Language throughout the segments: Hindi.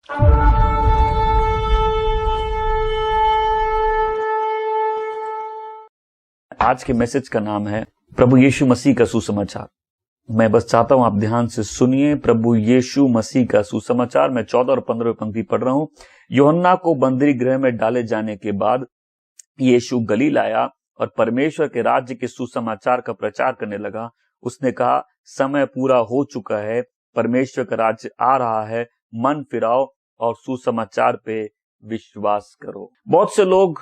आज के मैसेज का नाम है प्रभु यीशु मसीह का सुसमाचार। मैं बस चाहता हूं आप ध्यान से सुनिए। प्रभु यीशु मसीह का सुसमाचार। मैं 14 और 15 पंक्ति पढ़ रहा हूं। यूहन्ना को बंदरी गृह में डाले जाने के बाद यीशु गलील आया और परमेश्वर के राज्य के सुसमाचार का प्रचार करने लगा। उसने कहा, समय पूरा हो चुका है, परमेश्वर का राज्य आ रहा है, मन फिराओ और सुसमाचार पे विश्वास करो। बहुत से लोग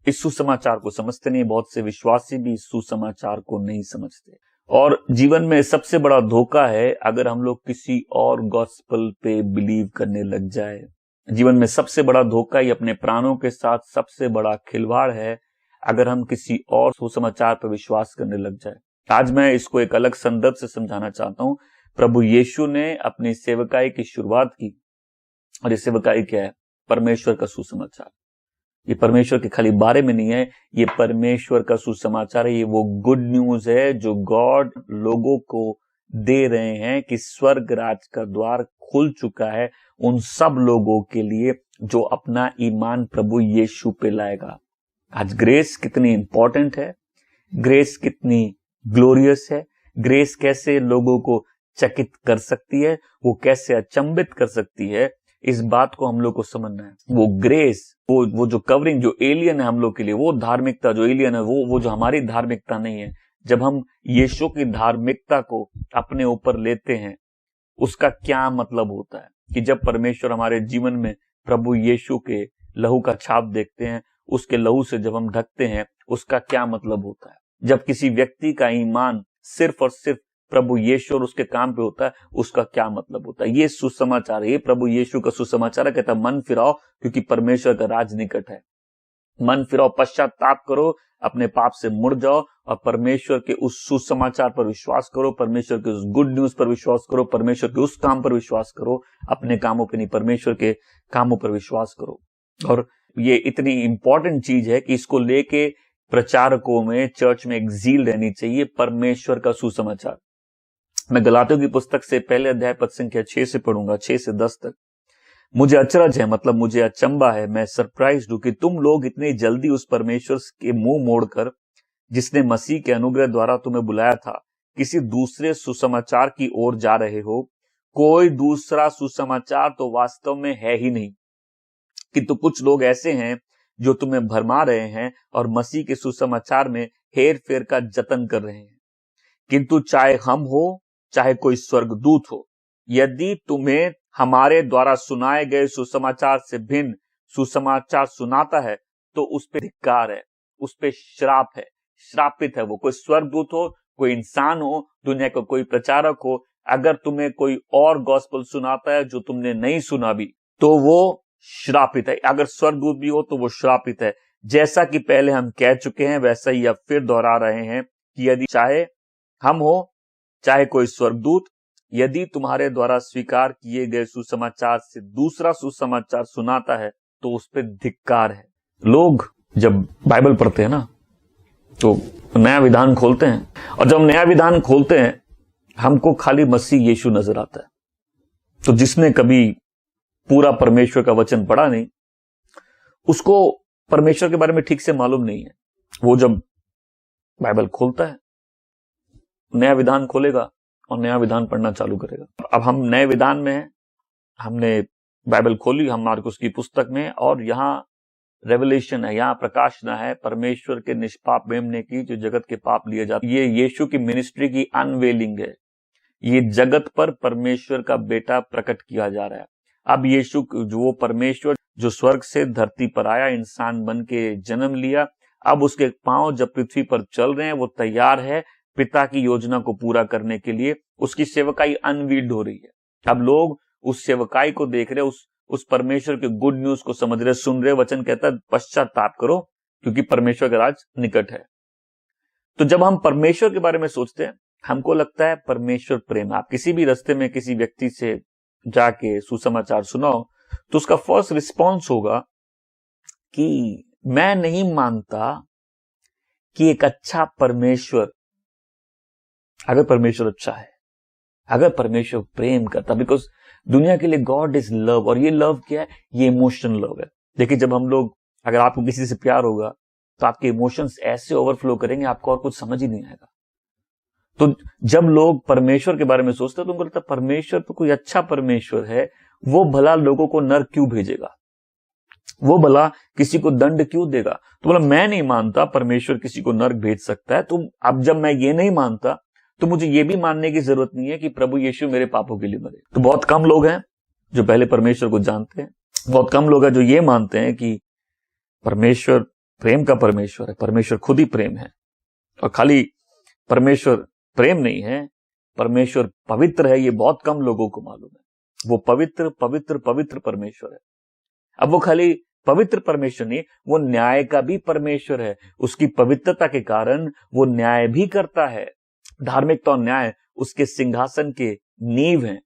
इस सुसमाचार को समझते नहीं, बहुत से विश्वासी भी इस सुसमाचार को नहीं समझते। और जीवन में सबसे बड़ा धोखा है अगर हम लोग किसी और गॉस्पेल पे बिलीव करने लग जाए। जीवन में सबसे बड़ा धोखा, ये अपने प्राणों के साथ सबसे बड़ा खिलवाड़ है अगर हम किसी और सुसमाचार पर विश्वास करने लग जाए। आज मैं इसको एक अलग संदर्भ से समझाना चाहता हूं। प्रभु यीशु ने अपनी सेवकाई की शुरुआत की, और ये सेवकाई क्या है? परमेश्वर का सुसमाचार। ये परमेश्वर के खाली बारे में नहीं है, ये परमेश्वर का सुसमाचार है। ये वो गुड न्यूज है जो गॉड लोगों को दे रहे हैं कि स्वर्ग राज का द्वार खुल चुका है उन सब लोगों के लिए जो अपना ईमान प्रभु यीशु पे लाएगा। आज ग्रेस कितनी इंपॉर्टेंट है, ग्रेस कितनी ग्लोरियस है, ग्रेस कैसे लोगों को चकित कर सकती है, वो कैसे अचंभित कर सकती है, इस बात को हम लोग को समझना है। वो ग्रेस, वो जो कवरिंग जो एलियन है हम लोग के लिए, वो धार्मिकता जो एलियन है, वो जो हमारी धार्मिकता नहीं है। जब हम यीशु की धार्मिकता को अपने ऊपर लेते हैं, उसका क्या मतलब होता है कि जब परमेश्वर हमारे जीवन में प्रभु यीशु के लहू का छाप देखते हैं, उसके लहू से जब हम ढकते हैं, उसका क्या मतलब होता है। जब किसी व्यक्ति का ईमान सिर्फ और सिर्फ प्रभु यीशु और उसके काम पे होता है, उसका क्या मतलब होता है। ये सुसमाचार है, ये प्रभु यीशु का सुसमाचार है। कहता है मन फिराओ क्योंकि परमेश्वर का राज निकट है। मन फिराओ, पश्चाताप करो, अपने पाप से मुड़ जाओ और परमेश्वर के उस सुसमाचार पर विश्वास करो, परमेश्वर के उस गुड न्यूज पर विश्वास करो, परमेश्वर के उस काम पर विश्वास करो। अपने कामों पर नहीं, परमेश्वर के कामों पर विश्वास करो। और ये इतनी इंपॉर्टेंट चीज है कि इसको लेके प्रचारकों में, चर्च में एक ज़ील रहनी चाहिए, परमेश्वर का सुसमाचार। मैं गलातियों की पुस्तक से पहले अध्याय पद संख्या 6 से पढ़ूंगा, 6 से 10 तक। मुझे अचरज है, मतलब मुझे अचंबा है, मैं सरप्राइज हूं कि तुम लोग इतनी जल्दी उस परमेश्वर के मुंह मोड़कर, जिसने मसीह के अनुग्रह द्वारा तुम्हें बुलाया था, किसी दूसरे सुसमाचार की ओर जा रहे हो। कोई दूसरा सुसमाचार तो वास्तव में है ही नहीं, किंतु कुछ लोग ऐसे हैं जो तुम्हें भरमा रहे हैं और मसीह के सुसमाचार में हेर फेर का जतन कर रहे हैं। किंतु चाहे हम हो, चाहे कोई स्वर्गदूत हो, यदि तुम्हें हमारे द्वारा सुनाए गए सुसमाचार से भिन्न सुसमाचार सुनाता है तो उस पे धिक्कार है, उस पे श्राप है, श्रापित है वो। कोई स्वर्गदूत हो, कोई इंसान हो, दुनिया का कोई प्रचारक हो, अगर तुम्हें कोई और गॉस्पेल सुनाता है जो तुमने नहीं सुना भी, तो वो श्रापित है। अगर स्वर्गदूत भी हो तो वो श्रापित है। जैसा कि पहले हम कह चुके हैं, वैसा ही अब फिर दोहरा रहे हैं कि यदि चाहे हम हो, चाहे कोई स्वर्गदूत, यदि तुम्हारे द्वारा स्वीकार किए गए सुसमाचार से दूसरा सुसमाचार सुनाता है तो उस पर धिक्कार है। लोग जब बाइबल पढ़ते हैं ना, तो नया विधान खोलते हैं, और जब नया विधान खोलते हैं हमको खाली मसीह यीशु नजर आता है। तो जिसने कभी पूरा परमेश्वर का वचन पढ़ा नहीं, उसको परमेश्वर के बारे में ठीक से मालूम नहीं है। वो जब बाइबल खोलता है, नया विधान खोलेगा और नया विधान पढ़ना चालू करेगा। अब हम नए विधान में हैं, हमने बाइबल खोली, हम मार्कुस की पुस्तक में, और यहाँ रेवलेशन है, यहाँ प्रकाशना है परमेश्वर के निष्पाप मेमने की, जो जगत के पाप लिए जाते। ये यीशु की मिनिस्ट्री की अनवेलिंग है। ये जगत पर परमेश्वर का बेटा प्रकट किया जा रहा है। अब यीशु जो वो परमेश्वर जो स्वर्ग से धरती पर आया, इंसान बन के जन्म लिया, अब उसके पांव जब पृथ्वी पर चल रहे हैं, वो तैयार है पिता की योजना को पूरा करने के लिए। उसकी सेवकाई अनवील्ड हो रही है। अब लोग उस सेवकाई को देख रहे, उस परमेश्वर के गुड न्यूज को समझ रहे, सुन रहे। वचन कहता है पश्चाताप करो क्योंकि परमेश्वर का राज निकट है। तो जब हम परमेश्वर के बारे में सोचते हैं, हमको लगता है परमेश्वर प्रेम। आप किसी भी रास्ते में किसी व्यक्ति से जाके सुसमाचार सुनाओ तो उसका फर्स्ट रिस्पॉन्स होगा कि मैं नहीं मानता कि एक अच्छा परमेश्वर, अगर परमेश्वर अच्छा है, अगर परमेश्वर प्रेम करता, बिकॉज दुनिया के लिए गॉड इज लव, और ये लव क्या है? ये इमोशनल लव है। देखिए, जब हम लोग, अगर आपको किसी से प्यार होगा तो आपके इमोशंस ऐसे ओवरफ्लो करेंगे, आपको और कुछ समझ ही नहीं आएगा। तो जब लोग परमेश्वर के बारे में सोचते हैं तो उनको लगता है परमेश्वर तो कोई अच्छा परमेश्वर है, वो भला लोगों को नरक क्यों भेजेगा, वो भला किसी को दंड क्यों देगा। तो बोला, मैं नहीं मानता परमेश्वर किसी को नरक भेज सकता है। तो अब जब मैं ये नहीं मानता तो मुझे ये भी मानने की जरूरत नहीं है कि प्रभु यीशु मेरे पापों के लिए मरे। तो बहुत कम लोग हैं जो पहले परमेश्वर को जानते हैं, बहुत कम लोग हैं जो ये मानते हैं कि परमेश्वर प्रेम का परमेश्वर है, परमेश्वर खुद ही प्रेम है। और खाली परमेश्वर प्रेम नहीं है, परमेश्वर पवित्र है, ये बहुत कम लोगों को मालूम है। वो पवित्र पवित्र पवित्र परमेश्वर है। अब वो खाली पवित्र परमेश्वर नहीं, वो न्याय का भी परमेश्वर है। उसकी पवित्रता के कारण वो न्याय भी करता है। धार्मिकता और न्याय उसके सिंहासन के नींव हैं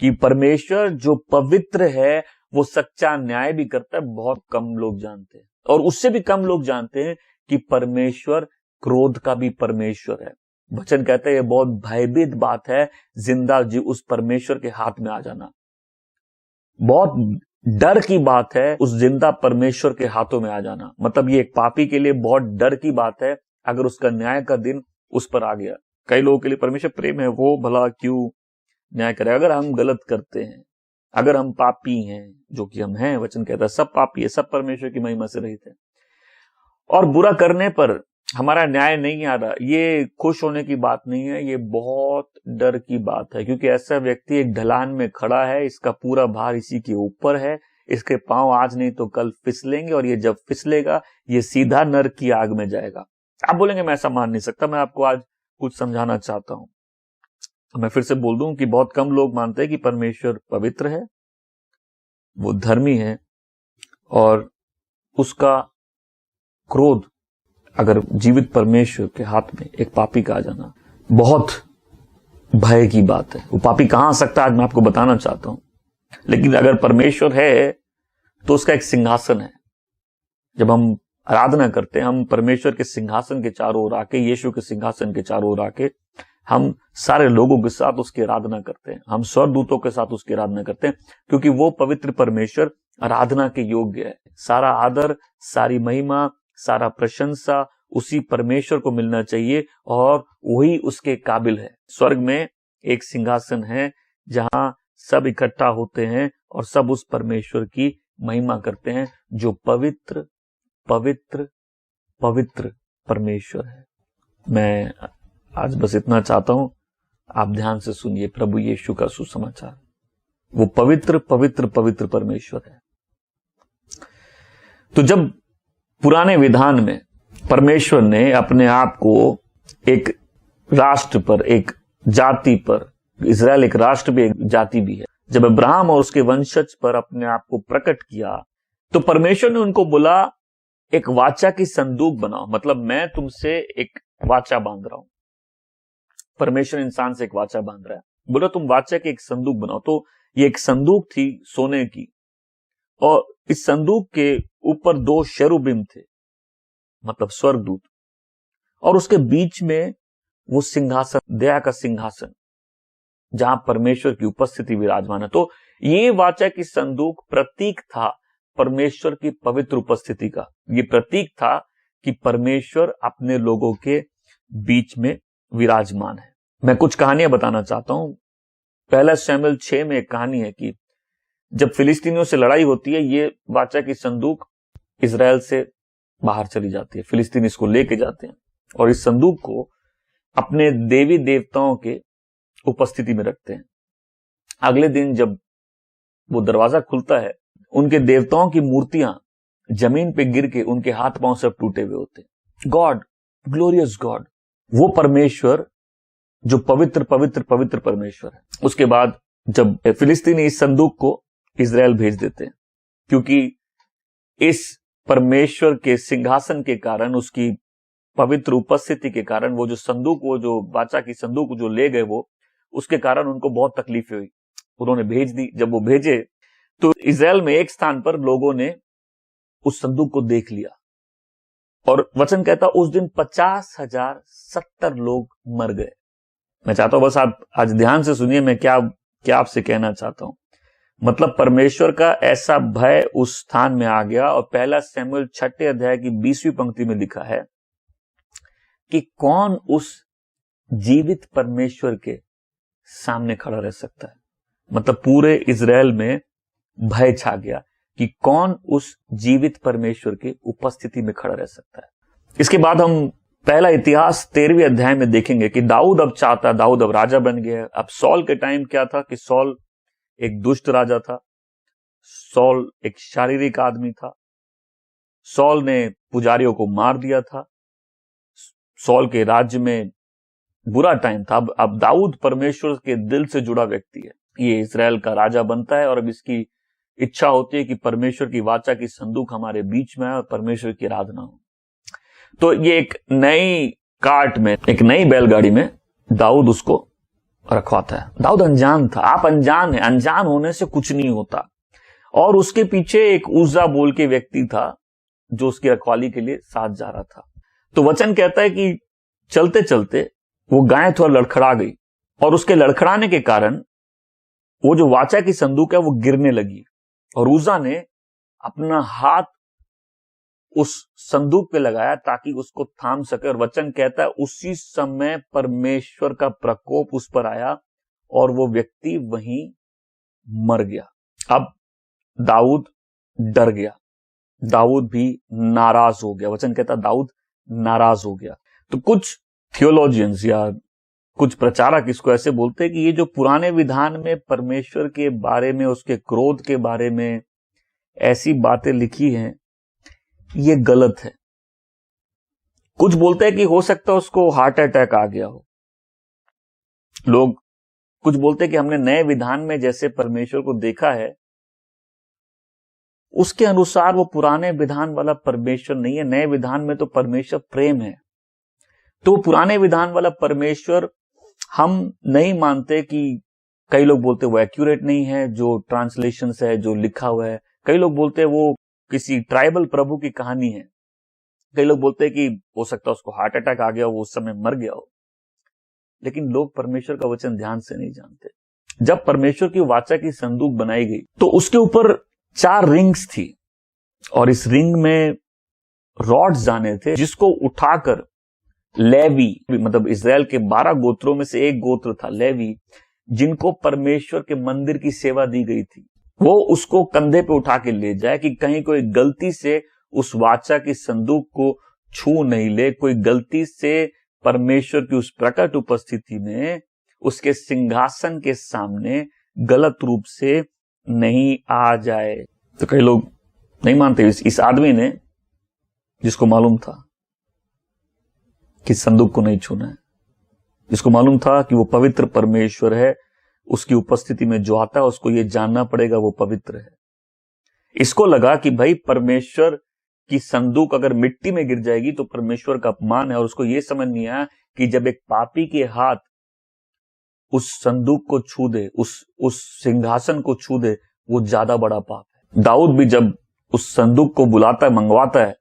कि परमेश्वर जो पवित्र है वो सच्चा न्याय भी करता है। बहुत कम लोग जानते हैं, और उससे भी कम लोग जानते हैं कि परमेश्वर क्रोध का भी परमेश्वर है। वचन कहते हैं ये बहुत भयभीत बात है जिंदा जी उस परमेश्वर के हाथ में आ जाना। बहुत डर की बात है उस जिंदा परमेश्वर के हाथों में आ जाना। मतलब ये एक पापी के लिए बहुत डर की बात है अगर उसका न्याय का दिन उस पर आ गया। कई लोगों के लिए परमेश्वर प्रेम है, वो भला क्यों न्याय करे। अगर हम गलत करते हैं, अगर हम पापी हैं, जो कि हम हैं, वचन कहता है सब पापी है, सब परमेश्वर की महिमा से रहित है, और बुरा करने पर हमारा न्याय नहीं आ रहा, ये खुश होने की बात नहीं है, ये बहुत डर की बात है। क्योंकि ऐसा व्यक्ति एक ढलान में खड़ा है, इसका पूरा भार इसी के ऊपर है, इसके पांव आज नहीं तो कल फिसलेंगे, और ये जब फिसलेगा ये सीधा नरक की आग में जाएगा। आप बोलेंगे मैं ऐसा मान नहीं सकता। मैं आपको आज कुछ समझाना चाहता हूं। मैं फिर से बोल दूं कि बहुत कम लोग मानते हैं कि परमेश्वर पवित्र है, वो धर्मी है, और उसका क्रोध अगर जीवित परमेश्वर के हाथ में एक पापी का आ जाना बहुत भय की बात है। वो पापी कहां आ सकता है आज मैं आपको बताना चाहता हूं। लेकिन अगर परमेश्वर है तो उसका एक सिंहासन है। जब हम आराधना करते हैं, हम परमेश्वर के सिंहासन के चारों ओर आके, यीशु के सिंहासन के चारों ओर आके हम सारे लोगों के साथ उसकी आराधना करते हैं, हम स्वर्गदूतों के साथ उसकी आराधना करते हैं, क्योंकि वो पवित्र परमेश्वर आराधना के योग्य है। सारा आदर, सारी महिमा, सारा प्रशंसा उसी परमेश्वर को मिलना चाहिए, और वही उसके काबिल है। स्वर्ग में एक सिंहासन है जहां सब इकट्ठा होते हैं और सब उस परमेश्वर की महिमा करते हैं जो पवित्र पवित्र पवित्र परमेश्वर है। मैं आज बस इतना चाहता हूं, आप ध्यान से सुनिए प्रभु यीशु का सुसमाचार। वो पवित्र पवित्र पवित्र परमेश्वर है। तो जब पुराने विधान में परमेश्वर ने अपने आप को एक राष्ट्र पर, एक जाति पर, इजराइल एक राष्ट्र भी, एक जाति भी है, जब अब्राहम और उसके वंशज पर अपने आप को प्रकट किया तो परमेश्वर ने उनको बोला एक वाचा की संदूक बनाओ। मतलब मैं तुमसे एक वाचा बांध रहा हूं। परमेश्वर इंसान से एक वाचा बांध रहा है, बोला तुम वाचा की एक संदूक बनाओ। तो ये एक संदूक थी सोने की, और इस संदूक के ऊपर 2 शेरुबिम थे, मतलब स्वर्गदूत, और उसके बीच में वो सिंहासन, दया का सिंहासन, जहां परमेश्वर की उपस्थिति विराजमान है। तो ये वाचा की संदूक प्रतीक था परमेश्वर की पवित्र उपस्थिति का। ये प्रतीक था कि परमेश्वर अपने लोगों के बीच में विराजमान है। मैं कुछ कहानियां बताना चाहता हूं। पहला शमूएल 6 में एक कहानी है कि जब फिलिस्तीनियों से लड़ाई होती है, ये वाचा की संदूक इजराइल से बाहर चली जाती है। फिलिस्तीनी इसको लेके जाते हैं और इस संदूक को अपने देवी देवताओं के उपस्थिति में रखते हैं। अगले दिन जब वो दरवाजा खुलता है, उनके देवताओं की मूर्तियां जमीन पे गिर के उनके हाथ पांव सब टूटे हुए होते हैं। गॉड, ग्लोरियस गॉड, वो परमेश्वर जो पवित्र पवित्र पवित्र परमेश्वर है। उसके बाद जब फिलिस्तीनी इस संदूक को इजराइल भेज देते हैं, क्योंकि इस परमेश्वर के सिंहासन के कारण, उसकी पवित्र उपस्थिति के कारण, वो जो संदूक, वो जो वाचा की संदूक जो ले गए, वो उसके कारण उनको बहुत तकलीफें हुई। उन्होंने भेज दी। जब वो भेजे तो इजराइल में एक स्थान पर लोगों ने उस संदूक को देख लिया, और वचन कहता उस दिन 50,070 लोग मर गए। मैं चाहता हूं बस आप आज ध्यान से सुनिए मैं क्या आपसे कहना चाहता हूं। मतलब परमेश्वर का ऐसा भय उस स्थान में आ गया। और पहला शमूएल 6 अध्याय की 20वीं पंक्ति में लिखा है कि कौन उस जीवित परमेश्वर के सामने खड़ा रह सकता है। मतलब पूरे इजराइल में भय छा गया कि कौन उस जीवित परमेश्वर के उपस्थिति में खड़ा रह सकता है। इसके बाद हम पहला इतिहास 13वें अध्याय में देखेंगे कि दाऊद अब चाहता, दाऊद अब राजा बन गया। अब सॉल के टाइम क्या था कि सॉल एक दुष्ट राजा था, सॉल एक शारीरिक आदमी था, सॉल ने पुजारियों को मार दिया था, सॉल के राज्य में बुरा टाइम था। अब दाऊद परमेश्वर के दिल से जुड़ा व्यक्ति है, ये इजराइल का राजा बनता है और अब इसकी इच्छा होती है कि परमेश्वर की वाचा की संदूक हमारे बीच में आए और परमेश्वर की आराधना हो। तो ये एक नई कार्ट में, एक नई बैलगाड़ी में दाऊद उसको रखवाता है। दाऊद अनजान था, आप अनजान है, अनजान होने से कुछ नहीं होता। और उसके पीछे एक उज्जा बोल के व्यक्ति था जो उसकी रखवाली के लिए साथ जा रहा था। तो वचन कहता है कि चलते चलते वो गाय थोड़ा लड़खड़ा गई और उसके लड़खड़ाने के कारण वो जो वाचा की संदूक है वो गिरने लगी और उज्जा ने अपना हाथ उस संदूक पे लगाया ताकि उसको थाम सके। और वचन कहता है उसी समय परमेश्वर का प्रकोप उस पर आया और वो व्यक्ति वहीं मर गया। अब दाऊद डर गया, दाऊद भी नाराज हो गया। वचन कहता दाऊद नाराज हो गया। तो कुछ थियोलॉजियंस या कुछ प्रचारक इसको ऐसे बोलते हैं कि ये जो पुराने विधान में परमेश्वर के बारे में, उसके क्रोध के बारे में ऐसी बातें लिखी हैं, ये गलत है। कुछ बोलते हैं कि हो सकता है उसको हार्ट अटैक आ गया हो। लोग कुछ बोलते हैं कि हमने नए विधान में जैसे परमेश्वर को देखा है उसके अनुसार वो पुराने विधान वाला परमेश्वर नहीं है। नए विधान में तो परमेश्वर प्रेम है। तो पुराने विधान वाला परमेश्वर हम नहीं मानते कि कई लोग बोलते वो एक्यूरेट नहीं है, जो ट्रांसलेशन है, जो लिखा हुआ है। कई लोग बोलते हैं वो किसी ट्राइबल प्रभु की कहानी है। कई लोग बोलते हैं कि हो सकता है उसको हार्ट अटैक आ गया हो, वो उस समय मर गया हो। लेकिन लोग परमेश्वर का वचन ध्यान से नहीं जानते। जब परमेश्वर की वाचा की संदूक बनाई गई तो उसके ऊपर 4 रिंग्स थी और इस रिंग में रॉड्स जाने थे जिसको उठाकर लेवी, मतलब इजराइल के 12 गोत्रों में से एक गोत्र था लेवी, जिनको परमेश्वर के मंदिर की सेवा दी गई थी, वो उसको कंधे पे उठा के ले जाए कि कहीं कोई गलती से उस वाचा की संदूक को छू नहीं ले, कोई गलती से परमेश्वर की उस प्रकट उपस्थिति में उसके सिंहासन के सामने गलत रूप से नहीं आ जाए। तो कई लोग नहीं मानते। इस आदमी ने, जिसको मालूम था कि संदूक को नहीं छूना है, जिसको मालूम था कि वो पवित्र परमेश्वर है, उसकी उपस्थिति में जो आता है उसको ये जानना पड़ेगा वो पवित्र है। इसको लगा कि भाई परमेश्वर की संदूक अगर मिट्टी में गिर जाएगी तो परमेश्वर का अपमान है। और उसको ये समझ नहीं आया कि जब एक पापी के हाथ उस संदूक को छू दे, उस सिंहासन को छू दे, वो ज्यादा बड़ा पाप है। दाऊद भी जब उस संदूक को बुलाता है, मंगवाता है,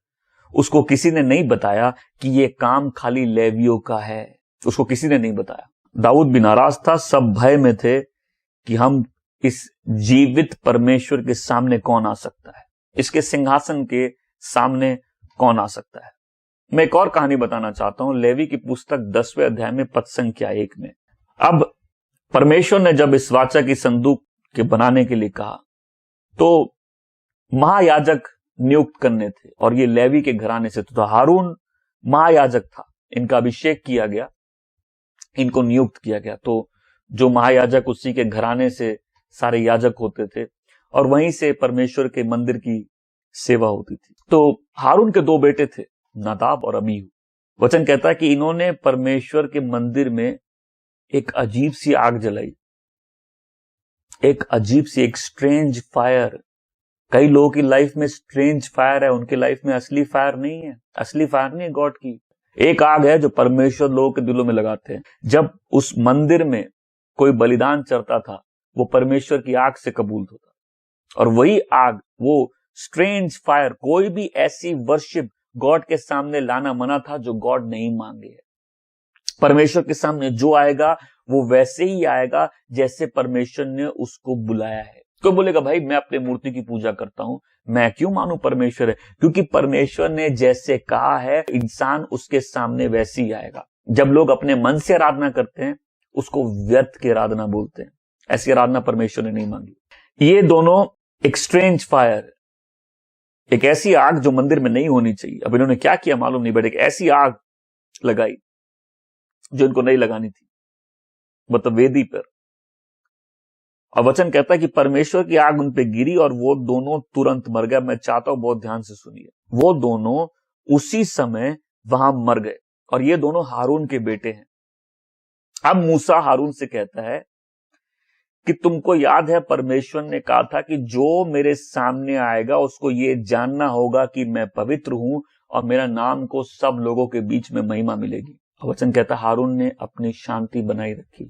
उसको किसी ने नहीं बताया कि ये काम खाली लेवियों का है। उसको किसी ने नहीं बताया। दाऊद भी नाराज था, सब भय में थे कि हम इस जीवित परमेश्वर के सामने कौन आ सकता है, इसके सिंहासन के सामने कौन आ सकता है। मैं एक और कहानी बताना चाहता हूं, लेवी की पुस्तक 10वें अध्याय में पद संख्या 1 में। अब परमेश्वर ने जब इस वाचा की संदूक के बनाने के लिए कहा तो महायाजक नियुक्त करने थे और ये लेवी के घराने से तो हारून महायाजक था, इनका अभिषेक किया गया, इनको नियुक्त किया गया। तो जो महायाजक उसी के घराने से सारे याजक होते थे और वहीं से परमेश्वर के मंदिर की सेवा होती थी। तो हारून के 2 बेटे थे, नादाब और अबीहू। वचन कहता है कि इन्होंने परमेश्वर के मंदिर में एक अजीब सी आग जलाई, एक अजीब सी, एक स्ट्रेंज फायर। कई लोगों की लाइफ में स्ट्रेंज फायर है, उनकी लाइफ में असली फायर नहीं है। असली फायर नहीं है गॉड की। एक आग है जो परमेश्वर लोगों के दिलों में लगाते हैं। जब उस मंदिर में कोई बलिदान चढ़ता था वो परमेश्वर की आग से कबूल होता। और वही आग, वो स्ट्रेंज फायर, कोई भी ऐसी वर्शिप गॉड के सामने लाना मना था जो गॉड नहीं मांगे। परमेश्वर के सामने जो आएगा वो वैसे ही आएगा जैसे परमेश्वर ने उसको बुलाया है। कोई बोलेगा भाई मैं अपने मूर्ति की पूजा करता हूं, मैं क्यों मानूं परमेश्वर है? क्योंकि परमेश्वर ने जैसे कहा है इंसान उसके सामने वैसे ही आएगा। जब लोग अपने मन से आराधना करते हैं उसको व्यर्थ की आराधना बोलते हैं। ऐसी आराधना परमेश्वर ने नहीं मांगी। ये दोनों एक स्ट्रेंज फायर, एक ऐसी आग जो मंदिर में नहीं होनी चाहिए। अब इन्होंने क्या किया मालूम नहीं, बट एक ऐसी आग लगाई जो इनको नहीं लगानी थी, मतलब वेदी पर। और वचन कहता है कि परमेश्वर की आग उन पे गिरी और वो दोनों तुरंत मर गए। मैं चाहता हूं बहुत ध्यान से सुनिए, वो दोनों उसी समय वहां मर गए। और ये दोनों हारून के बेटे हैं। अब मूसा हारून से कहता है कि तुमको याद है परमेश्वर ने कहा था कि जो मेरे सामने आएगा उसको ये जानना होगा कि मैं पवित्र हूं और मेरा नाम को सब लोगों के बीच में महिमा मिलेगी। वचन कहता है हारून ने अपनी शांति बनाई रखी।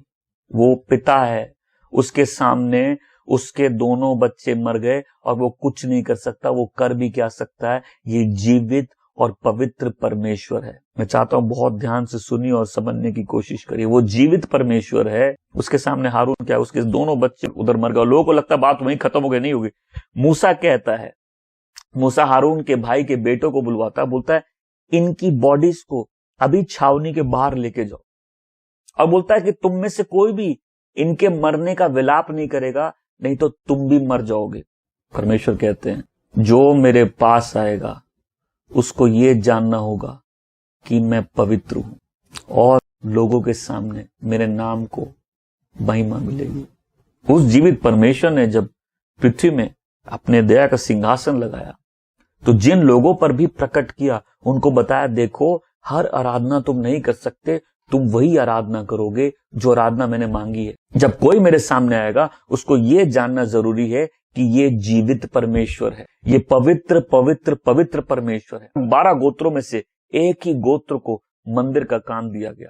वो पिता है, उसके सामने उसके दोनों बच्चे मर गए और वो कुछ नहीं कर सकता। वो कर भी क्या सकता है? ये जीवित और पवित्र परमेश्वर है। मैं चाहता हूं बहुत ध्यान से सुनिए और समझने की कोशिश करिए। वो जीवित परमेश्वर है, उसके सामने हारून क्या है? उसके दोनों बच्चे उधर मर गए। लोगों को लगता है बात वहीं खत्म हो गई, नहीं होगी। मूसा कहता है, मूसा हारून के भाई के बेटों को बुलवाता है, बोलता है इनकी बॉडीज को अभी छावनी के बाहर लेके जाओ। और बोलता है कि तुम में से कोई भी इनके मरने का विलाप नहीं करेगा, नहीं तो तुम भी मर जाओगे। परमेश्वर कहते हैं जो मेरे पास आएगा उसको ये जानना होगा कि मैं पवित्र हूं और लोगों के सामने मेरे नाम को महिमा मिलेगी। उस जीवित परमेश्वर ने जब पृथ्वी में अपने दया का सिंहासन लगाया तो जिन लोगों पर भी प्रकट किया, उनको बताया देखो हर आराधना तुम नहीं कर सकते, तुम वही आराधना करोगे जो आराधना मैंने मांगी है। जब कोई मेरे सामने आएगा उसको ये जानना जरूरी है कि ये जीवित परमेश्वर है, ये पवित्र पवित्र पवित्र परमेश्वर है। 12 गोत्रों में से एक ही गोत्र को मंदिर का काम दिया गया।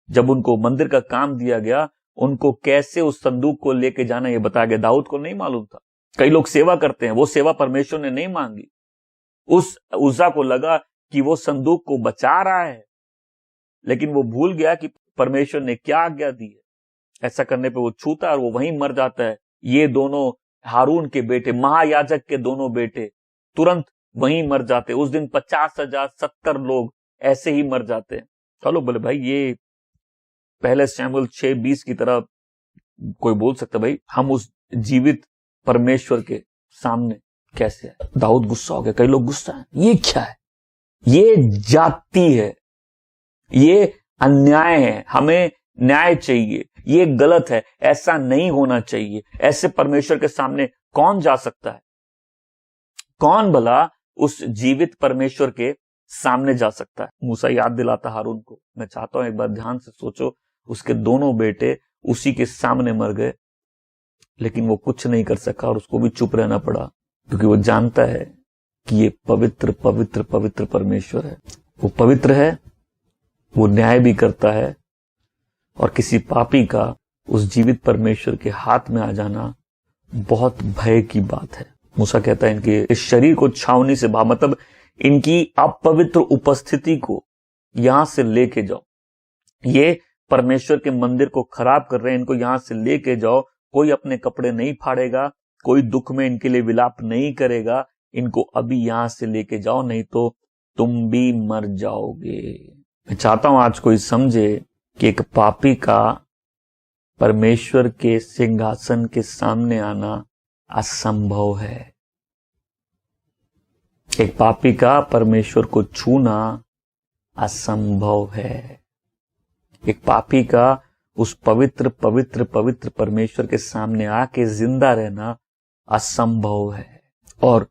जब उनको मंदिर का काम दिया गया, उनको कैसे उस संदूक को लेके जाना ये बताया गया। दाऊद को नहीं मालूम था। कई लोग सेवा करते हैं, वो सेवा परमेश्वर ने नहीं मांगी। उस उज्जा को लगा कि वो संदूक को बचा रहा है, लेकिन वो भूल गया कि परमेश्वर ने क्या आज्ञा दी है। ऐसा करने पे वो छूता है और वो वहीं मर जाता है। ये दोनों हारून के बेटे, महायाजक के दोनों बेटे तुरंत वहीं मर जाते। उस दिन 50,000 70 लोग ऐसे ही मर जाते हैं। चलो बोले भाई ये पहले शमूएल 6:20 की तरह कोई बोल सकता भाई हम उस जीवित परमेश्वर के सामने कैसे है? दाऊद गुस्सा हो गया। कई लोग गुस्सा है, ये क्या है? ये जाति है, ये अन्याय है, हमें न्याय चाहिए, ये गलत है, ऐसा नहीं होना चाहिए। ऐसे परमेश्वर के सामने कौन जा सकता है? कौन भला उस जीवित परमेश्वर के सामने जा सकता है? मूसा याद दिलाता हारून को। मैं चाहता हूं एक बार ध्यान से सोचो, उसके दोनों बेटे उसी के सामने मर गए, लेकिन वो कुछ नहीं कर सका और उसको भी चुप रहना पड़ा, क्योंकि वो जानता है कि ये पवित्र पवित्र पवित्र परमेश्वर है। वो पवित्र है, वो न्याय भी करता है, और किसी पापी का उस जीवित परमेश्वर के हाथ में आ जाना बहुत भय की बात है। मूसा कहता है इनके इस शरीर को छावनी से बाहर, मतलब इनकी अपवित्र उपस्थिति को यहां से लेके जाओ। ये परमेश्वर के मंदिर को खराब कर रहे हैं, इनको यहां से लेके जाओ। कोई अपने कपड़े नहीं फाड़ेगा, कोई दुख में इनके लिए विलाप नहीं करेगा। इनको अभी यहां से लेके जाओ, नहीं तो तुम भी मर जाओगे। मैं चाहता हूं आज कोई समझे कि एक पापी का परमेश्वर के सिंहासन के सामने आना असंभव है। एक पापी का परमेश्वर को छूना असंभव है। एक पापी का उस पवित्र पवित्र पवित्र परमेश्वर के सामने आके जिंदा रहना असंभव है। और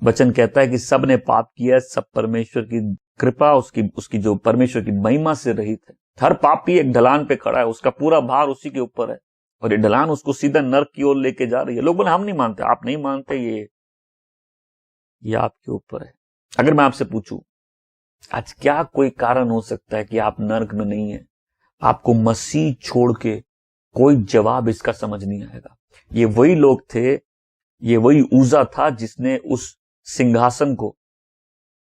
वचन कहता है कि सब ने पाप किया, सब परमेश्वर की कृपा उसकी जो परमेश्वर की महिमा से रहित है। हर पापी एक ढलान पे खड़ा है, उसका पूरा भार उसी के ऊपर है, और ये ढलान उसको सीधा नरक की ओर लेके जा रही है। लोग बोले हम नहीं मानते, आप नहीं मानते, ये आपके ऊपर है। अगर मैं आपसे पूछूं आज क्या कोई कारण हो सकता है कि आप नरक में नहीं है, आपको मसीह छोड़ के कोई जवाब इसका समझ नहीं आएगा। ये वही लोग थे, ये वही उज्जा था जिसने उस सिंहासन को,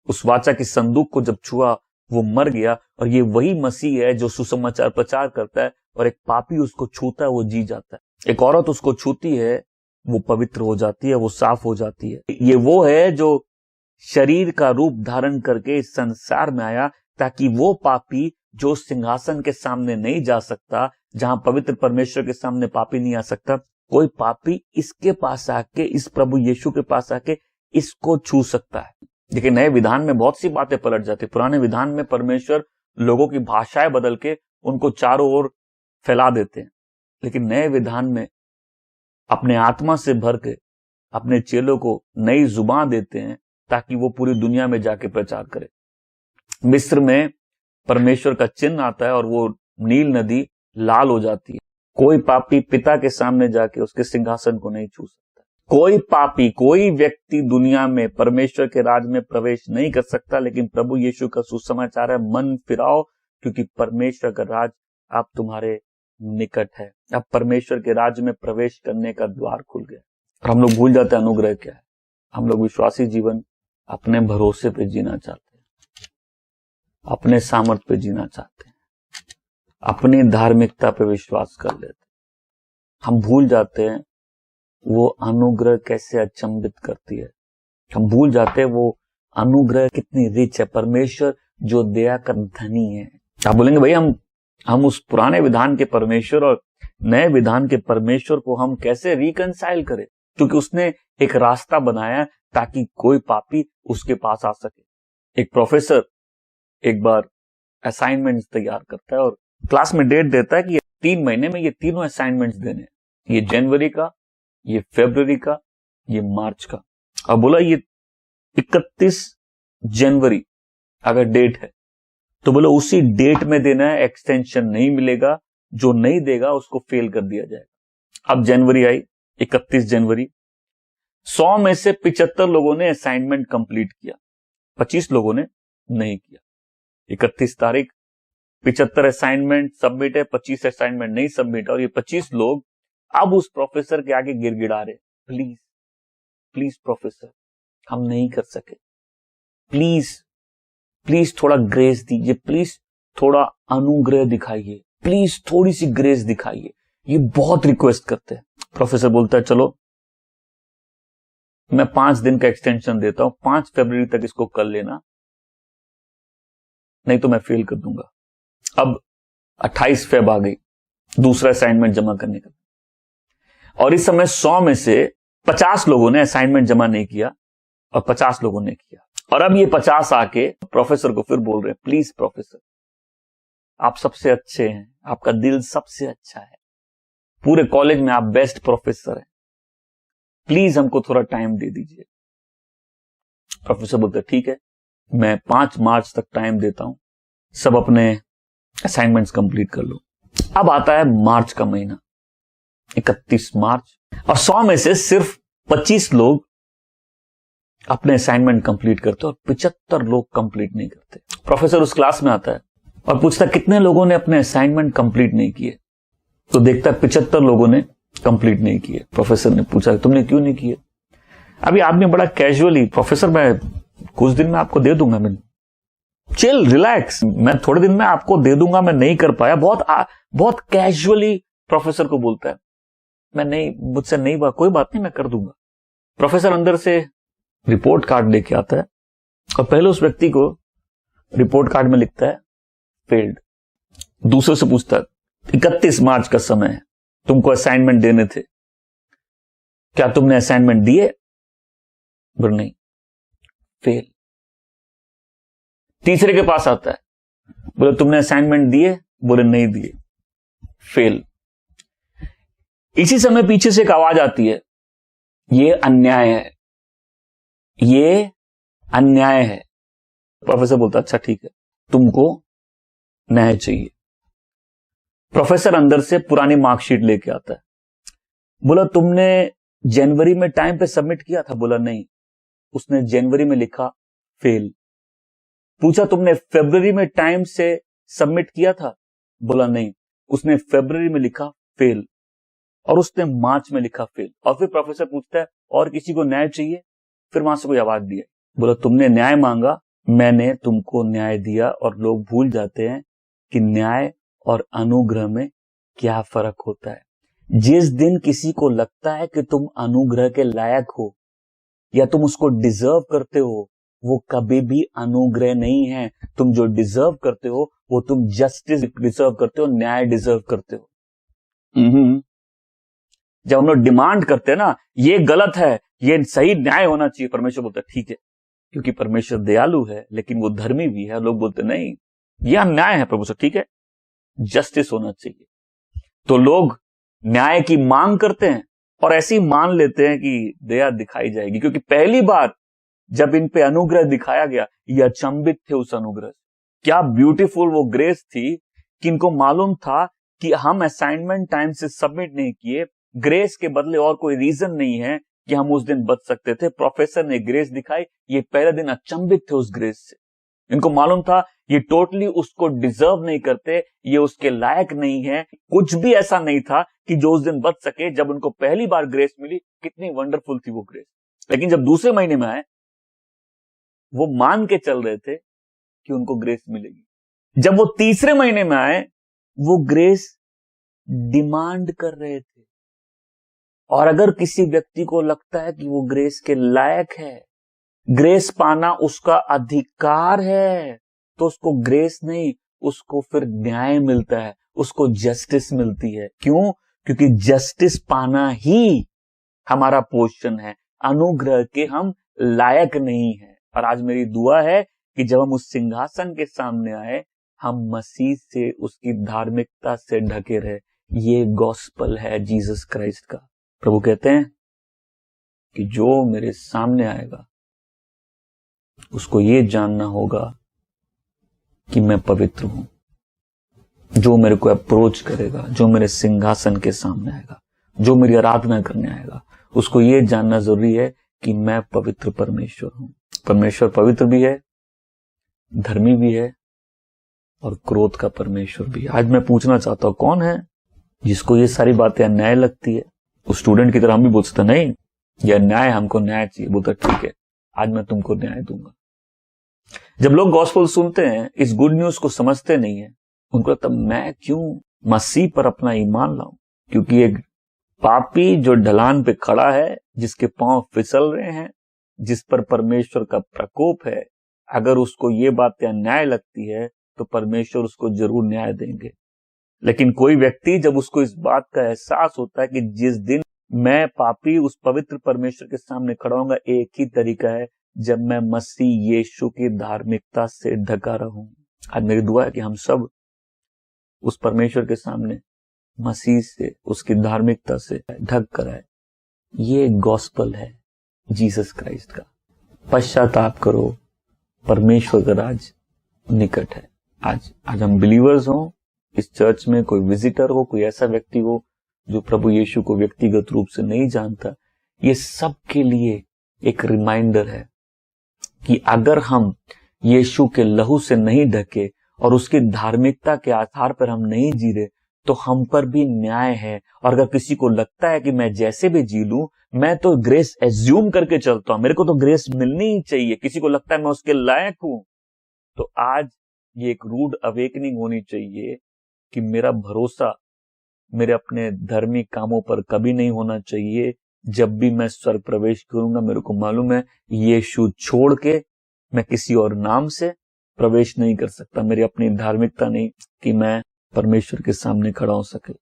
उस वाचा की संदूक को जब छुआ वो मर गया, और ये वही मसीह है जो सुसमाचार प्रचार करता है, और एक पापी उसको छूता है वो जी जाता है। एक औरत उसको छूती है वो पवित्र हो जाती है, वो साफ हो जाती है। ये वो है जो शरीर का रूप धारण करके इस संसार में आया, ताकि वो पापी जो सिंहासन के सामने नहीं जा सकता, जहां पवित्र परमेश्वर के सामने पापी नहीं आ सकता, कोई पापी इसके पास आके, इस प्रभु यीशु के पास आके इसको छू सकता है। देखिए, नए विधान में बहुत सी बातें पलट जाती। पुराने विधान में परमेश्वर लोगों की भाषाएं बदल के उनको चारों ओर फैला देते हैं, लेकिन नए विधान में अपने आत्मा से भर के अपने चेलों को नई जुबान देते हैं, ताकि वो पूरी दुनिया में जाके प्रचार करे। मिस्र में परमेश्वर का चिन्ह आता है और वो नील नदी लाल हो जाती है। कोई पापी पिता के सामने जाके उसके सिंहासन को नहीं छू सकता। कोई पापी, कोई व्यक्ति दुनिया में परमेश्वर के राज में प्रवेश नहीं कर सकता, लेकिन प्रभु यीशु का सुसमाचार है, मन फिराओ, क्योंकि परमेश्वर का राज अब तुम्हारे निकट है। अब परमेश्वर के राज में प्रवेश करने का द्वार खुल गया। और हम लोग भूल जाते हैं अनुग्रह क्या है। हम लोग विश्वासी जीवन अपने भरोसे पे जीना चाहते हैं, अपने सामर्थ पे जीना चाहते हैं, अपनी धार्मिकता पे विश्वास कर लेते हैं। हम भूल जाते हैं वो अनुग्रह कैसे अचंभित करती है। हम भूल जाते हैं वो अनुग्रह कितनी रिच है। परमेश्वर जो दया का धनी है। आप बोलेंगे भाई हम उस पुराने विधान के परमेश्वर और नए विधान के परमेश्वर को हम कैसे रिकंसाइल करें, क्योंकि उसने एक रास्ता बनाया ताकि कोई पापी उसके पास आ सके। एक प्रोफेसर एक बार असाइनमेंट्स तैयार करता है और क्लास में डेट देता है कि ये 3 महीने में ये तीनों असाइनमेंट्स देने हैं, ये जनवरी का, ये फरवरी का, ये मार्च का। अब बोला ये 31 जनवरी अगर डेट है तो बोला उसी डेट में देना है, एक्सटेंशन नहीं मिलेगा, जो नहीं देगा उसको फेल कर दिया जाएगा। अब जनवरी आई, 31 जनवरी, 100 में से 75 लोगों ने असाइनमेंट कंप्लीट किया, 25 लोगों ने नहीं किया। 31 तारीख, 75 असाइनमेंट सबमिट है, 25 असाइनमेंट नहीं सबमिट, और ये 25 लोग अब उस प्रोफेसर के आगे गिड़गिड़ा रहे, प्लीज प्लीज प्रोफेसर हम नहीं कर सके, प्लीज प्लीज थोड़ा ग्रेस दीजिए, प्लीज थोड़ा अनुग्रह दिखाइए, प्लीज थोड़ी सी ग्रेस दिखाइए। ये बहुत रिक्वेस्ट करते हैं। प्रोफेसर बोलता है चलो मैं 5 दिन का एक्सटेंशन देता हूं, 5 फरवरी तक इसको कर लेना, नहीं तो मैं फेल कर दूंगा। अब 28 फेब आ गई, दूसरा असाइनमेंट जमा करने का, और इस समय 100 में से 50 लोगों ने असाइनमेंट जमा नहीं किया और 50 लोगों ने किया। और अब ये 50 आके प्रोफेसर को फिर बोल रहे हैं, प्लीज प्रोफेसर आप सबसे अच्छे हैं, आपका दिल सबसे अच्छा है, पूरे कॉलेज में आप बेस्ट प्रोफेसर हैं, प्लीज हमको थोड़ा टाइम दे दीजिए। प्रोफेसर बोलते ठीक है, मैं 5 मार्च तक टाइम देता हूं, सब अपने असाइनमेंट्स कंप्लीट कर लो। अब आता है मार्च का महीना, 31 मार्च, और 100 में से सिर्फ 25 लोग अपने असाइनमेंट कंप्लीट करते और 75 लोग कंप्लीट नहीं करते। प्रोफेसर उस क्लास में आता है और पूछता है कितने लोगों ने अपने असाइनमेंट कंप्लीट नहीं किए, तो देखता है 75 लोगों ने कंप्लीट नहीं किए। प्रोफेसर ने पूछा तुमने क्यों नहीं किए? अभी आदमी बड़ा कैजुअली, प्रोफेसर मैं कुछ दिन में आपको दे दूंगा, मैं चिल रिलैक्स, मैं थोड़े दिन में आपको दे दूंगा, मैं नहीं कर पाया, बहुत कैजुअली प्रोफेसर को बोलता है मैं नहीं, मुझसे नहीं बात, कोई बात नहीं मैं कर दूंगा। प्रोफेसर अंदर से रिपोर्ट कार्ड लेके आता है और पहले उस व्यक्ति को रिपोर्ट कार्ड में लिखता है फेल्ड। दूसरे से पूछता है 31 मार्च का समय है, तुमको असाइनमेंट देने थे, क्या तुमने असाइनमेंट दिए? बोले नहीं, फेल। तीसरे के पास आता है, बोले तुमने असाइनमेंट दिए? बोले नहीं दिए, फेल। इसी समय पीछे से एक आवाज आती है, ये अन्याय है, ये अन्याय है। प्रोफेसर बोलता अच्छा ठीक है, तुमको न्याय चाहिए। प्रोफेसर अंदर से पुरानी मार्कशीट लेके आता है, बोला तुमने जनवरी में टाइम पे सबमिट किया था? बोला नहीं, उसने जनवरी में लिखा फेल। पूछा तुमने फरवरी में टाइम से सबमिट किया था? बोला नहीं, उसने फरवरी में लिखा फेल, और उसने मार्च में लिखा फेल। और फिर प्रोफेसर पूछता है और किसी को न्याय चाहिए? फिर वहां से कोई आवाज दी है, बोला तुमने न्याय मांगा, मैंने तुमको न्याय दिया। और लोग भूल जाते हैं कि न्याय और अनुग्रह में क्या फर्क होता है। जिस दिन किसी को लगता है कि तुम अनुग्रह के लायक हो या तुम उसको डिजर्व करते हो, वो कभी भी अनुग्रह नहीं है। तुम जो डिजर्व करते हो वो तुम जस्टिस डिजर्व करते हो, न्याय डिजर्व करते हो। जब हम लोग डिमांड करते हैं ना, ये गलत है, ये सही न्याय होना चाहिए, परमेश्वर बोलता है ठीक है, क्योंकि परमेश्वर दयालु है लेकिन वो धर्मी भी है। लोग बोलते नहीं, यह न्याय है प्रभु से, ठीक है, जस्टिस होना चाहिए। तो लोग न्याय की मांग करते हैं और ऐसे ही मान लेते हैं कि दया दिखाई जाएगी, क्योंकि पहली बार जब इन पे अनुग्रह दिखाया गया, ये अचंभित थे उस अनुग्रह। क्या ब्यूटीफुल वो ग्रेस थी कि इनको मालूम था कि हम असाइनमेंट टाइम से सबमिट नहीं किए, ग्रेस के बदले और कोई रीजन नहीं है कि हम उस दिन बच सकते थे। प्रोफेसर ने ग्रेस दिखाई, ये पहले दिन अचंभित थे उस ग्रेस से। इनको मालूम था ये टोटली उसको डिजर्व नहीं करते, ये उसके लायक नहीं है। कुछ भी ऐसा नहीं था कि जो उस दिन बच सके। जब उनको पहली बार ग्रेस मिली, कितनी वंडरफुल थी वो ग्रेस। लेकिन जब दूसरे महीने में आए, वो मान के चल रहे थे कि उनको ग्रेस मिलेगी। जब वो तीसरे महीने में आए, वो ग्रेस डिमांड कर रहे थे। और अगर किसी व्यक्ति को लगता है कि वो ग्रेस के लायक है, ग्रेस पाना उसका अधिकार है, तो उसको ग्रेस नहीं, उसको फिर न्याय मिलता है, उसको जस्टिस मिलती है। क्यों? क्योंकि जस्टिस पाना ही हमारा पोजीशन है, अनुग्रह के हम लायक नहीं है। और आज मेरी दुआ है कि जब हम उस सिंहासन के सामने आए, हम मसीह से, उसकी धार्मिकता से ढके रहे। ये गॉस्पल है जीसस क्राइस्ट का। प्रभु कहते हैं कि जो मेरे सामने आएगा उसको ये जानना होगा कि मैं पवित्र हूं। जो मेरे को अप्रोच करेगा, जो मेरे सिंहासन के सामने आएगा, जो मेरी आराधना करने आएगा, उसको ये जानना जरूरी है कि मैं पवित्र परमेश्वर हूं। परमेश्वर पवित्र भी है, धर्मी भी है और क्रोध का परमेश्वर भी है। आज मैं पूछना चाहता हूं, कौन है जिसको ये सारी बातें अन्याय लगती है? उस स्टूडेंट की तरह हम भी बोल सकते नहीं, यह अन्याय, हमको न्याय चाहिए। बोलता ठीक है, आज मैं तुमको न्याय दूंगा। जब लोग गॉस्पेल सुनते हैं, इस गुड न्यूज को समझते नहीं है, उनको लगता मैं क्यों मसीह पर अपना ईमान लाऊं? क्योंकि एक पापी जो ढलान पे खड़ा है, जिसके पांव फिसल रहे हैं, जिस पर परमेश्वर का प्रकोप है, अगर उसको ये बातें अन्याय लगती है तो परमेश्वर उसको जरूर न्याय देंगे। लेकिन कोई व्यक्ति जब उसको इस बात का एहसास होता है कि जिस दिन मैं पापी उस पवित्र परमेश्वर के सामने खड़ा होऊंगा, एक ही तरीका है, जब मैं मसीह यीशु की धार्मिकता से ढका रहूं। आज मेरी दुआ है कि हम सब उस परमेश्वर के सामने मसीह से, उसकी धार्मिकता से ढक कर आए। ये गॉस्पल है जीसस क्राइस्ट का। पश्चाताप करो, परमेश्वर का राज निकट है। आज हम बिलीवर्स हों, इस चर्च में कोई विजिटर हो, कोई ऐसा व्यक्ति हो जो प्रभु यीशु को व्यक्तिगत रूप से नहीं जानता, ये सब के लिए एक रिमाइंडर है कि अगर हम यीशु के लहू से नहीं ढके और उसकी धार्मिकता के आधार पर हम नहीं जी रहे, तो हम पर भी न्याय है। और अगर किसी को लगता है कि मैं जैसे भी जी लूं, मैं तो ग्रेस एज्यूम करके चलता हूं, मेरे को तो ग्रेस मिलनी ही चाहिए, किसी को लगता है मैं उसके लायक हूं, तो आज ये एक रूड अवेकनिंग होनी चाहिए कि मेरा भरोसा मेरे अपने धर्मी कामों पर कभी नहीं होना चाहिए। जब भी मैं स्वर्ग प्रवेश करूंगा, मेरे को मालूम है यीशु छोड़ के मैं किसी और नाम से प्रवेश नहीं कर सकता। मेरी अपनी धार्मिकता नहीं कि मैं परमेश्वर के सामने खड़ा हो सके।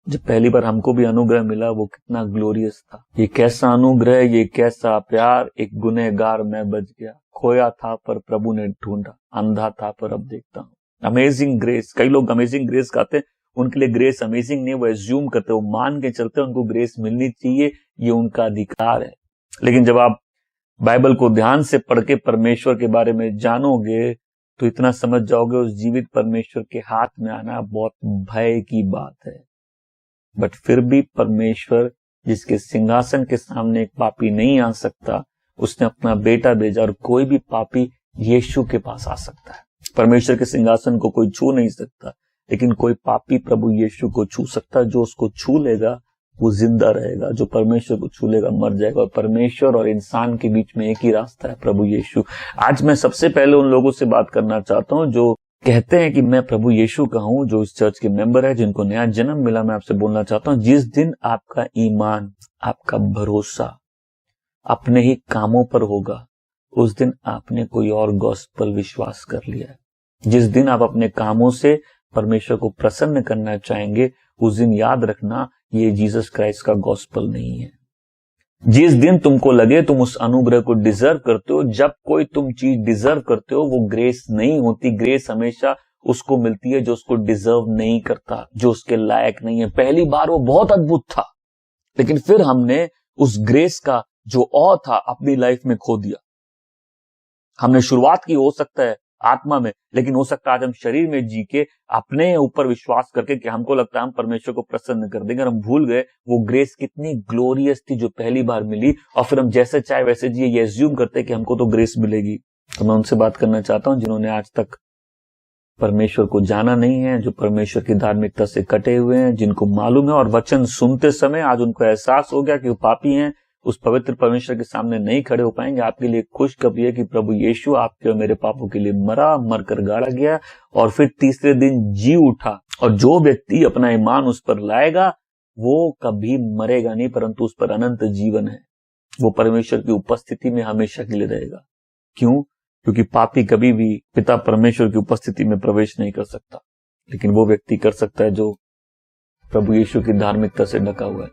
जब पहली बार हमको भी अनुग्रह मिला, वो कितना ग्लोरियस था। ये कैसा अनुग्रह, ये कैसा प्यार। एक गुनहगार मैं बच गया, खोया था पर प्रभु ने ढूंढा, अंधा था पर अब देखता हूं। Amazing grace. कई लोग अमेजिंग ग्रेस कहते हैं, उनके लिए ग्रेस अमेजिंग नहीं, वो एज्यूम करते, वो मान के चलते हैं उनको ग्रेस मिलनी चाहिए, ये उनका अधिकार है। लेकिन जब आप बाइबल को ध्यान से पढ़ के परमेश्वर के बारे में जानोगे, तो इतना समझ जाओगे उस जीवित परमेश्वर के हाथ में आना बहुत भय की बात है। बट फिर भी परमेश्वर, जिसके सिंहासन के सामने एक पापी नहीं आ सकता, उसने अपना बेटा भेजा और कोई भी पापी यीशु के पास आ सकता है। परमेश्वर के सिंहासन को कोई छू नहीं सकता, लेकिन कोई पापी प्रभु यीशु को छू सकता है। जो उसको छू लेगा वो जिंदा रहेगा, जो परमेश्वर को छू लेगा मर जाएगा। और परमेश्वर और इंसान के बीच में एक ही रास्ता है, प्रभु यीशु। आज मैं सबसे पहले उन लोगों से बात करना चाहता हूं जो कहते हैं कि मैं प्रभु यीशु का हूं, जो इस चर्च के मेंबर है, जिनको नया जन्म मिला, मैं आपसे बोलना चाहता हूं, जिस दिन आपका ईमान, आपका भरोसा अपने ही कामों पर होगा, उस दिन आपने कोई और गॉस्पेल विश्वास कर लिया है। जिस दिन आप अपने कामों से परमेश्वर को प्रसन्न करना चाहेंगे, उस दिन याद रखना ये जीसस क्राइस्ट का गॉस्पेल नहीं है। जिस दिन तुमको लगे तुम उस अनुग्रह को डिजर्व करते हो, जब कोई तुम चीज डिजर्व करते हो, वो ग्रेस नहीं होती। ग्रेस हमेशा उसको मिलती है जो उसको डिजर्व नहीं करता, जो उसके लायक नहीं है। पहली बार वो बहुत अद्भुत था, लेकिन फिर हमने उस ग्रेस का जो औ था अपनी लाइफ में खो दिया। हमने शुरुआत की हो सकता है आत्मा में, लेकिन हो सकता है आज हम शरीर में जी के अपने ऊपर विश्वास करके कि हमको लगता है हम परमेश्वर को प्रसन्न कर देंगे, और हम भूल गए वो ग्रेस कितनी ग्लोरियस थी जो पहली बार मिली, और फिर हम जैसे चाहे वैसे जिए, ये एज्यूम करते कि हमको तो ग्रेस मिलेगी। तो मैं उनसे बात करना चाहता हूं जिन्होंने आज तक परमेश्वर को जाना नहीं है, जो परमेश्वर की धार्मिकता से कटे हुए हैं, जिनको मालूम है और वचन सुनते समय आज उनको एहसास हो गया कि वो पापी हैं, उस पवित्र परमेश्वर के सामने नहीं खड़े हो पाएंगे। आपके लिए खुशखबरी है कि प्रभु यीशु आपके और मेरे पापों के लिए मरा, मरकर गाड़ा गया और फिर तीसरे दिन जी उठा। और जो व्यक्ति अपना ईमान उस पर लाएगा वो कभी मरेगा नहीं, परंतु उस पर अनंत जीवन है। वो परमेश्वर की उपस्थिति में हमेशा के लिए रहेगा। क्यों? क्योंकि पापी कभी भी पिता परमेश्वर की उपस्थिति में प्रवेश नहीं कर सकता, लेकिन वो व्यक्ति कर सकता है जो प्रभु यीशु की धार्मिकता से ढका हुआ है।